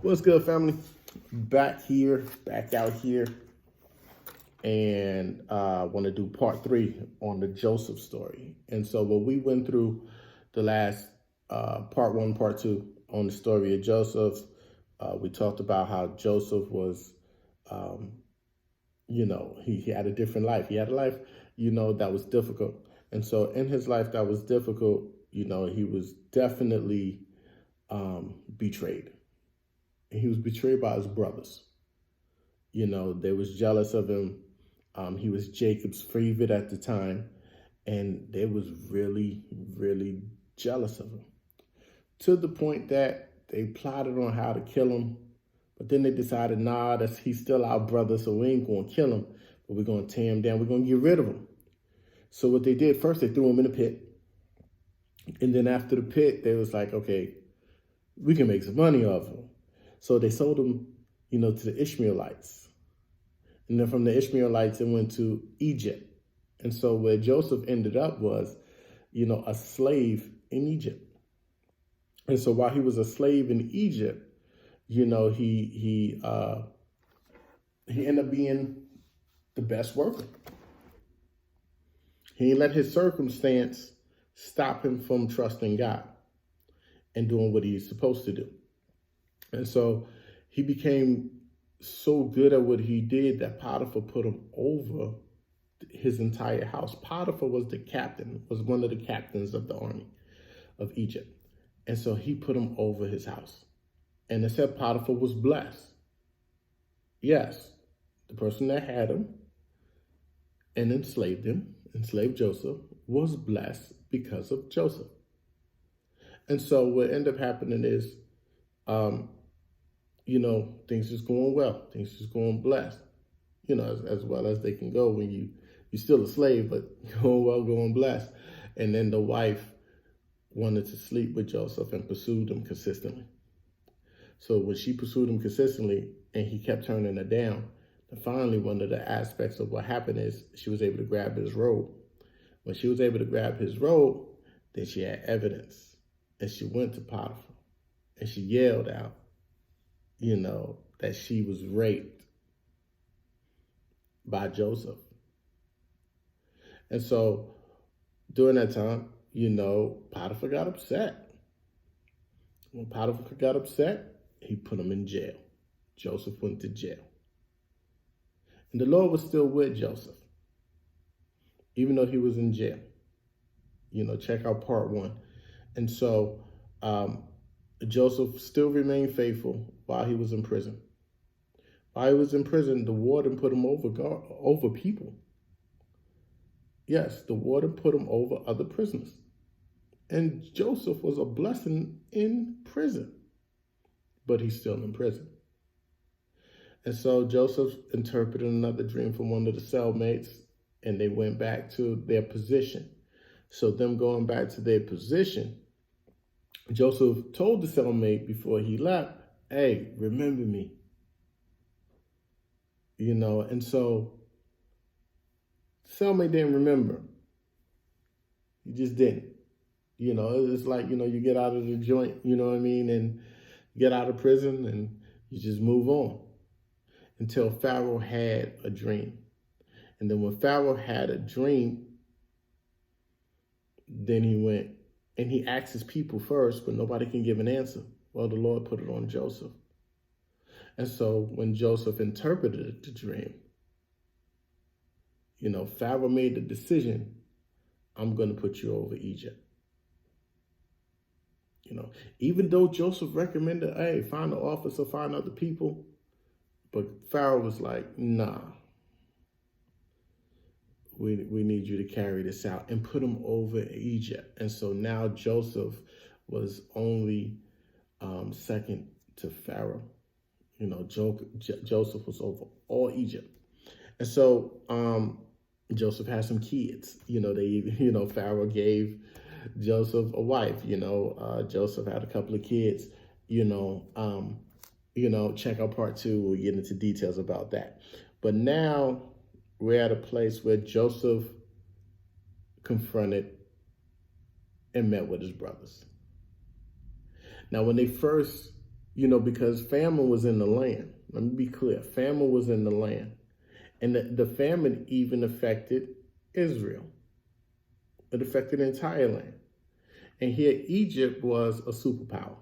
What's good, family? Back here, back out here, and want to do part 3 on the Joseph story. And so, what we went through the last part 1, part 2 on the story of Joseph, we talked about how Joseph was, he had a different life. He had a life, that was difficult. And so, in his life that was difficult, he was definitely betrayed. He was betrayed by his brothers. They was jealous of him. He was Jacob's favorite at the time, and they was really, really jealous of him, to the point that they plotted on how to kill him. But then they decided, nah, he's still our brother, so we ain't gonna kill him, but we're gonna tear him down. We're gonna get rid of him. So what they did first, they threw him in a pit, and then after the pit, they was like, okay, we can make some money off him. So they sold him, to the Ishmaelites. And then from the Ishmaelites, it went to Egypt. And so where Joseph ended up was, a slave in Egypt. And so while he was a slave in Egypt, he ended up being the best worker. He let his circumstance stop him from trusting God and doing what he's supposed to do. And so he became so good at what he did that Potiphar put him over his entire house. Potiphar was one of the captains of the army of Egypt. And so he put him over his house. And it said Potiphar was blessed. Yes, the person that had him and enslaved Joseph, was blessed because of Joseph. And so what ended up happening is, things just going well. Things just going blessed, as well as they can go when you're still a slave, but going well, going blessed. And then the wife wanted to sleep with Joseph and pursued him consistently. So when she pursued him consistently and he kept turning her down, and finally one of the aspects of what happened is she was able to grab his robe. When she was able to grab his robe, then she had evidence. And she went to Potiphar and she yelled out, that she was raped by Joseph. And so during that time, Potiphar got upset. When Potiphar got upset, he put him in jail. Joseph went to jail. And the Lord was still with Joseph, even though he was in jail. Check out part 1. And so Joseph still remained faithful while he was in prison. While he was in prison, the warden put him over people. Yes, the warden put him over other prisoners. And Joseph was a blessing in prison, but he's still in prison. And so Joseph interpreted another dream from one of the cellmates, and they went back to their position. So them going back to their position, Joseph told the cellmate before he left, hey, remember me. And so the cellmate didn't remember. He just didn't. It's like, you get out of the joint, and get out of prison and you just move on until Pharaoh had a dream. And then when Pharaoh had a dream, then he went and he asked his people first, but nobody can give an answer. Well, the Lord put it on Joseph. And so when Joseph interpreted the dream, Pharaoh made the decision, I'm going to put you over Egypt. Even though Joseph recommended, hey, find an officer, find other people, but Pharaoh was like, nah, we need you to carry this out, and put him over Egypt. And so now Joseph was only second to Pharaoh. Joseph was over all Egypt. And so Joseph had some kids. Pharaoh gave Joseph a wife. Joseph had a couple of kids. Check out part 2. We'll get into details about that. But now we're at a place where Joseph confronted and met with his brothers. Now, when they first, because famine was in the land. Let me be clear. Famine was in the land. And the famine even affected Israel. It affected the entire land. And here, Egypt was a superpower.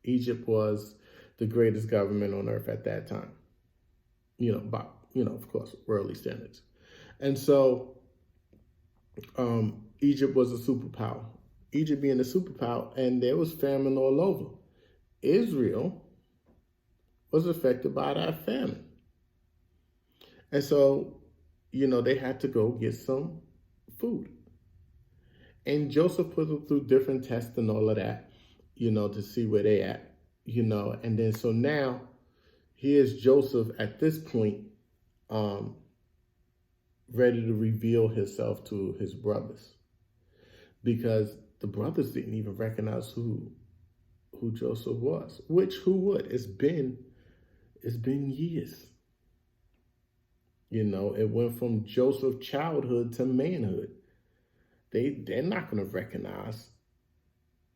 Egypt was the greatest government on earth at that time. By, of course, worldly standards. And so Egypt was a superpower. Egypt being a superpower, and there was famine all over. Israel was affected by that famine. And so, they had to go get some food. And Joseph put them through different tests and all of that, to see where they at, And then so now, here's Joseph at this point, ready to reveal himself to his brothers. Because the brothers didn't even recognize who Joseph was. Who would? It's been years. It went from Joseph's childhood to manhood. They're not going to recognize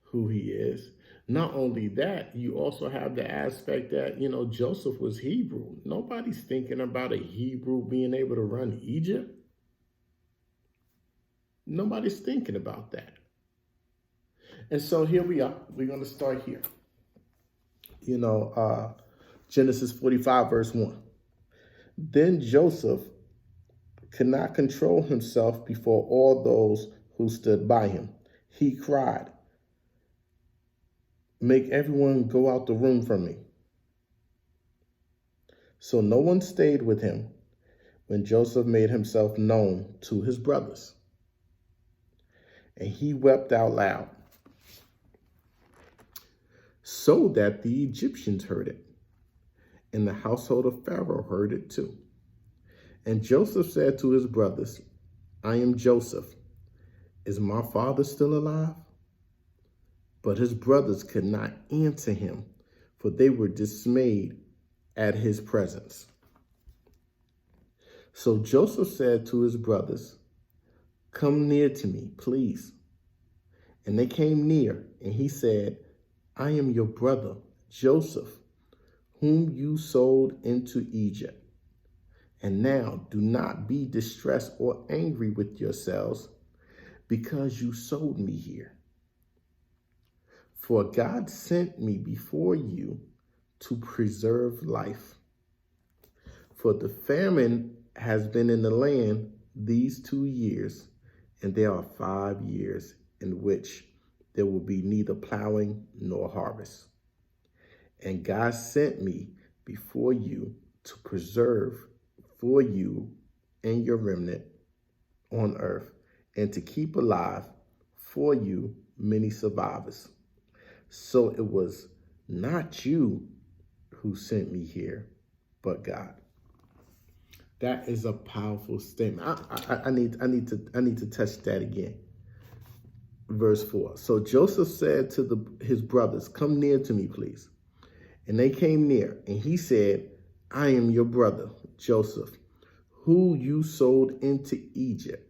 who he is. Not only that, you also have the aspect that, Joseph was Hebrew. Nobody's thinking about a Hebrew being able to run Egypt. Nobody's thinking about that. And so here we are. We're going to start here. Genesis 45, verse 1. Then Joseph could not control himself before all those who stood by him. He cried, "Make everyone go out the room from me." So no one stayed with him when Joseph made himself known to his brothers. And he wept out loud, so that the Egyptians heard it, and the household of Pharaoh heard it too. And Joseph said to his brothers, "I am Joseph. Is my father still alive?" But his brothers could not answer him, for they were dismayed at his presence. So Joseph said to his brothers, "Come near to me, please." And they came near, and he said, "I am your brother, Joseph, whom you sold into Egypt. And now do not be distressed or angry with yourselves because you sold me here. For God sent me before you to preserve life. For the famine has been in the land these 2 years, and there are 5 years in which there will be neither plowing nor harvest. And God sent me before you to preserve for you and your remnant on earth, and to keep alive for you many survivors. So it was not you who sent me here, but God." That is a powerful statement. I need to touch that again. Verse 4. So Joseph said to his brothers, "Come near to me, please." And they came near, and he said, "I am your brother, Joseph, who you sold into Egypt.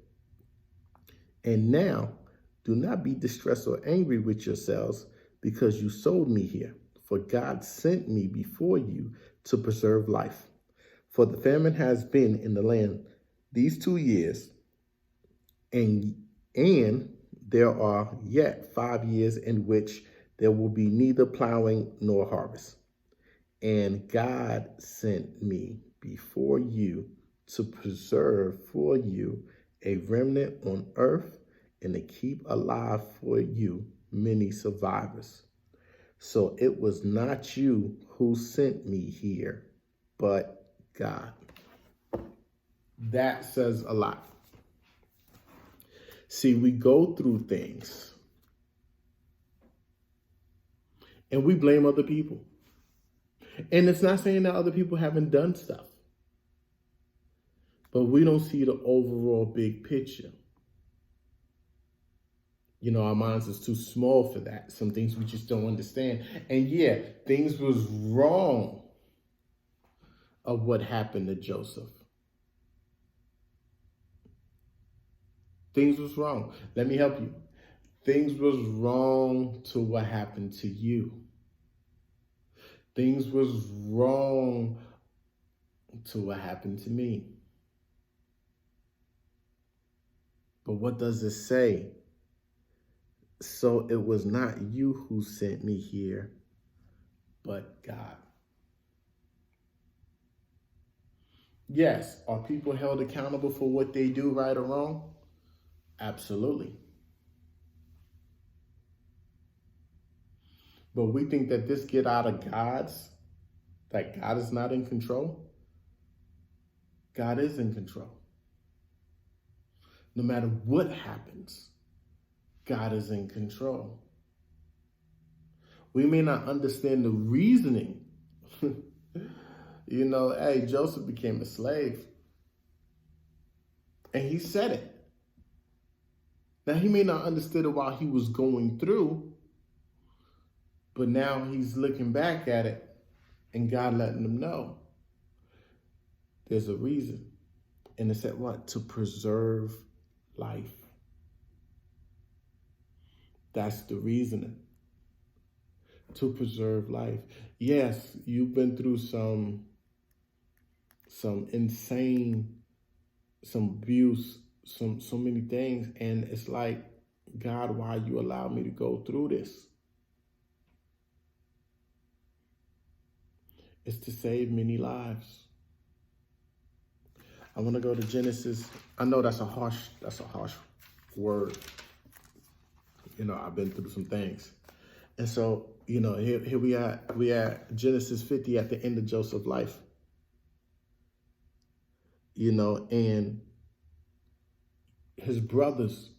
And now do not be distressed or angry with yourselves because you sold me here. For God sent me before you to preserve life. For the famine has been in the land these 2 years, and there are yet 5 years in which there will be neither plowing nor harvest. And God sent me before you to preserve for you a remnant on earth, and to keep alive for you many survivors. So it was not you who sent me here, but God." That says a lot. See, we go through things and we blame other people. And it's not saying that other people haven't done stuff, but we don't see the overall big picture. Our minds is too small for that. Some things we just don't understand. And yeah, things was wrong of what happened to Joseph. Things was wrong. Let me help you. Things was wrong to what happened to you. Things was wrong to what happened to me. But what does it say? So it was not you who sent me here, but God. Yes, are people held accountable for what they do, right or wrong? Absolutely. But we think that this get out of that God is not in control. God is in control. No matter what happens, God is in control. We may not understand the reasoning. Hey, Joseph became a slave. And he said it. Now, he may not understand it while he was going through, but now he's looking back at it and God letting him know there's a reason. And it said what? To preserve life. That's the reasoning. To preserve life. Yes, you've been through some insane, some abuse, so many things, and it's like, God, why you allow me to go through this? It's to save many lives. I want to go to Genesis. I know that's a harsh word. I've been through some things. And so, here we are Genesis 50 at the end of Joseph's life. And his brothers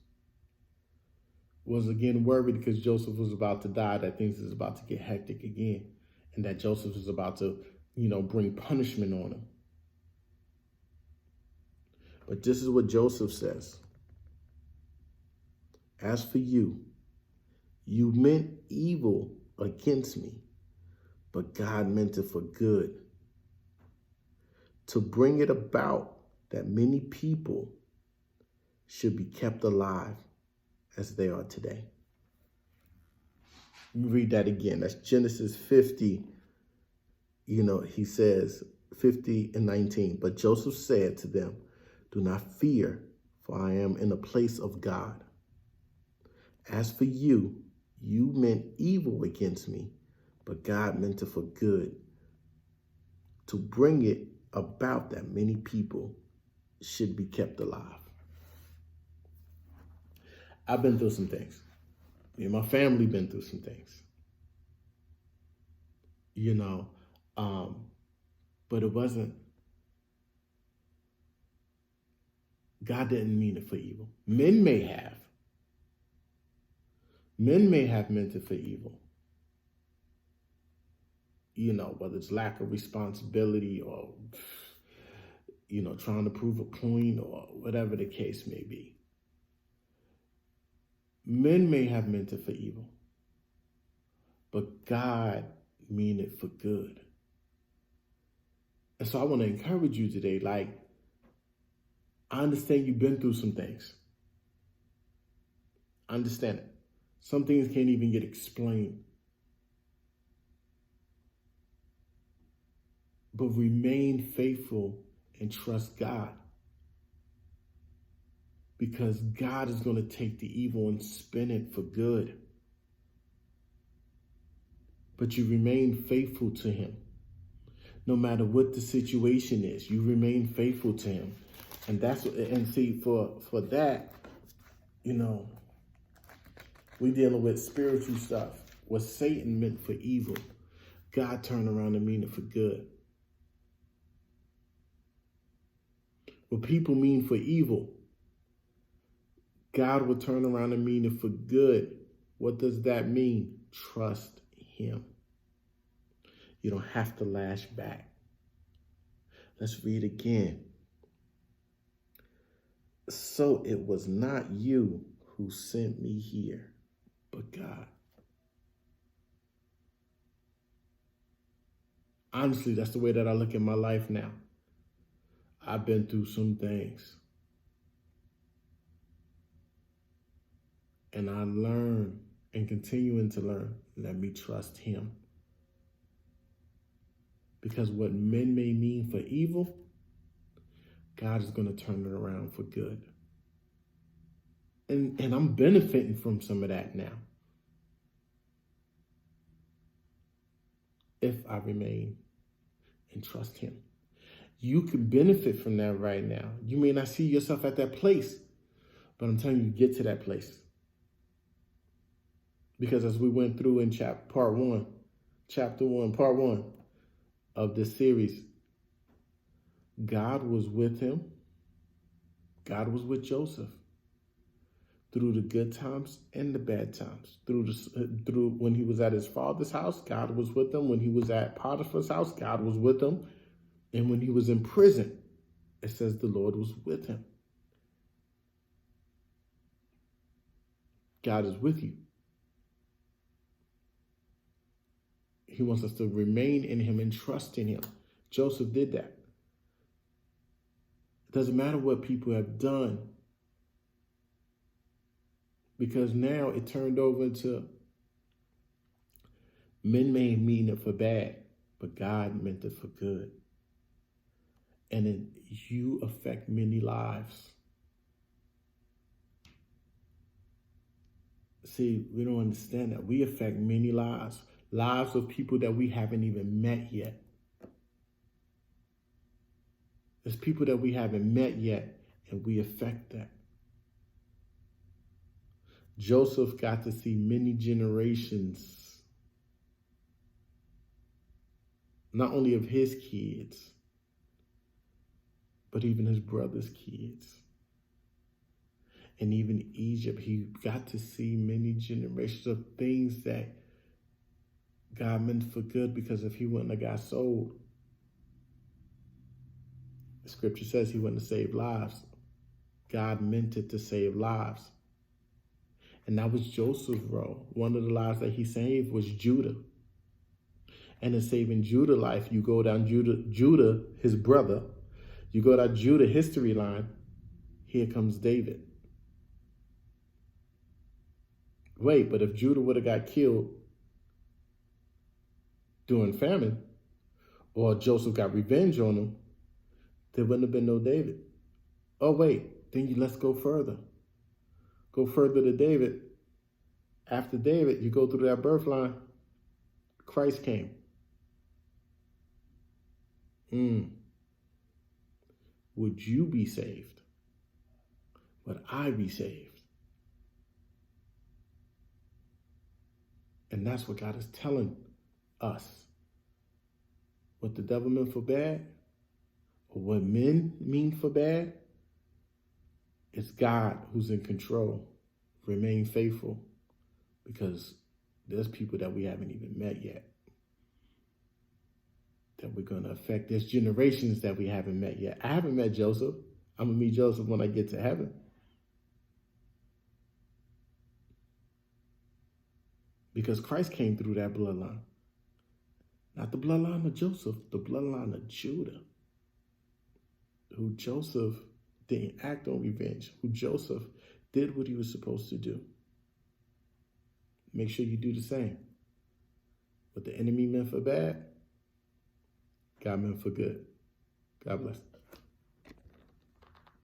was again worried because Joseph was about to die, that things is about to get hectic again, and that Joseph is about to, bring punishment on him. But this is what Joseph says. As for you, you meant evil against me, but God meant it for good, to bring it about that many people should be kept alive as they are today. Read that again. That's Genesis 50. He says 50 and 19. But Joseph said to them, do not fear, for I am in a place of God. As for you, you meant evil against me, but God meant it for good, to bring it about that many people should be kept alive. I've been through some things. Me and my family been through some things. But it wasn't, God didn't mean it for evil. Men may have meant it for evil. Whether it's lack of responsibility or, trying to prove a point or whatever the case may be. Men may have meant it for evil, but God mean it for good. And so I want to encourage you today, I understand you've been through some things. I understand it. Some things can't even get explained. But remain faithful and trust God. Because God is going to take the evil and spin it for good. But you remain faithful to him. No matter what the situation is, you remain faithful to him. And see, for that, we're dealing with spiritual stuff. What Satan meant for evil, God turned around and mean it for good. What people mean for evil, God will turn around and mean it for good. What does that mean? Trust him. You don't have to lash back. Let's read again. So it was not you who sent me here, but God. Honestly, that's the way that I look at my life now. I've been through some things. And I learn and continuing to learn, let me trust him. Because what men may mean for evil, God is going to turn it around for good. And I'm benefiting from some of that now, if I remain and trust him. You can benefit from that right now. You may not see yourself at that place, but I'm telling you, get to that place. Because as we went through in chapter one of this series, God was with him. God was with Joseph through the good times and the bad times. Through when he was at his father's house, God was with him. When he was at Potiphar's house, God was with him. And when he was in prison, it says the Lord was with him. God is with you. He wants us to remain in him and trust in him. Joseph did that. It doesn't matter what people have done, because now it turned over to men may mean it for bad, but God meant it for good. And then you affect many lives. See, we don't understand that. We affect many lives. Lives of people that we haven't even met yet. There's people that we haven't met yet, and we affect that. Joseph got to see many generations, not only of his kids, but even his brother's kids. And even Egypt, he got to see many generations of things that God meant for good, because if he wouldn't have got sold, the scripture says he wouldn't have saved lives. God meant it to save lives. And that was Joseph's role. One of the lives that he saved was Judah. And in saving Judah's life, you go down Judah, his brother, you go down Judah history line, here comes David. Wait, but if Judah would have got killed during famine, or Joseph got revenge on him, there wouldn't have been no David. Oh, wait, then let's go further. Go further to David. After David, you go through that birth line, Christ came. Would you be saved? Would I be saved? And that's what God is telling us. What the devil meant for bad, or what men mean for bad, it's God who's in control. Remain faithful, because there's people that we haven't even met yet that we're going to affect. There's generations that we haven't met yet. I haven't met Joseph. I'm going to meet Joseph when I get to heaven. Because Christ came through that bloodline. Not the bloodline of Joseph, the bloodline of Judah. Who Joseph didn't act on revenge. Who Joseph did what he was supposed to do. Make sure you do the same. What the enemy meant for bad, God meant for good. God bless.